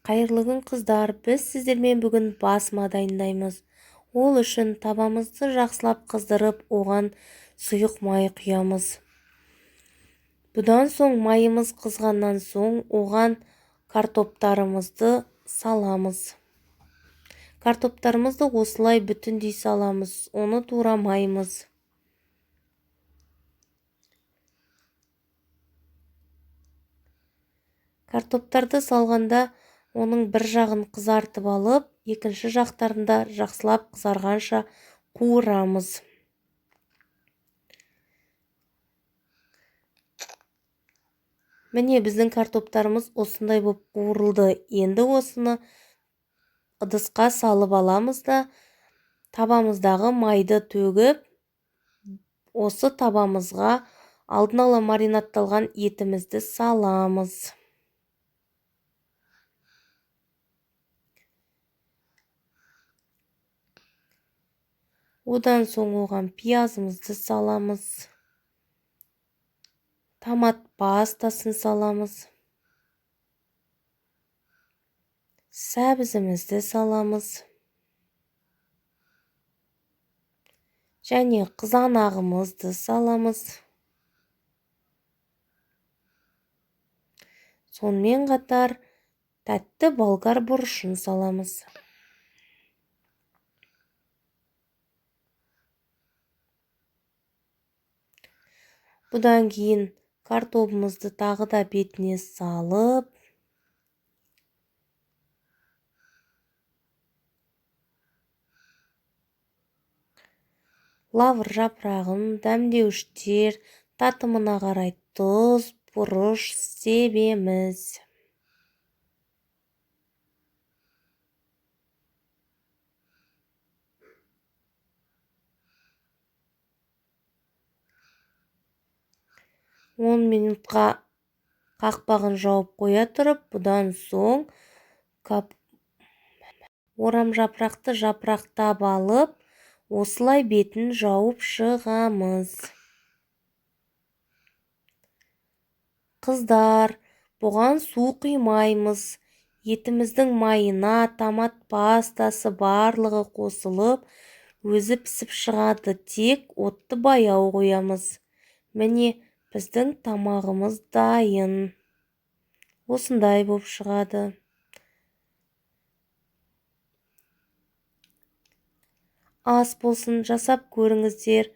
Қайырлы күн қыздар, біз сіздермен бүгін басма дайындаймыз. Ол үшін табамызды жақсылап қыздырып, оған сұйық май құямыз. Бұдан соң майымыз қызғаннан соң оған картоптарымызды саламыз. Картоптарымызды осылай бүтіндей саламыз, оны турамаймыз. Картоптарды салғанда оның бір жағын қызартып алып, екінші жақтарында жақсылап қызарғанша қуырамыз. Міне біздің картоптарымыз осындай болып қуырылды. Енді осыны ыдысқа салып аламыз да, табамыздағы майды төгіп, осы табамызға алдын ала маринадталған етімізді саламыз. Одан соң оған пиязымызды саламыз. Томат пастасын саламыз. Сәбізімізді саламыз. Және қызанағымызды саламыз. Сонымен қатар тәтті болгар бұрышын саламыз. Бұдан кейін картопымызды тағы да бетіне салып, лавр жапырағын, дәмдеуіштер, татымына қарай тұз, бұрыш себеміз. Он минутқа қақпағын жауып қоя тұрып, бұдан соң орам жапырақты жапырақтап алып, осылай бетін жауып шығамыз. Қыздар, бұған су құймаймыз. Етіміздің майына томат пастасы барлығы қосылып, өзі пісіп шығады. Тек отты баяу қоямыз. Міне, біздің тамағымыз дайын. Осындай болып шығады. Ас болсын, жасап көріңіздер.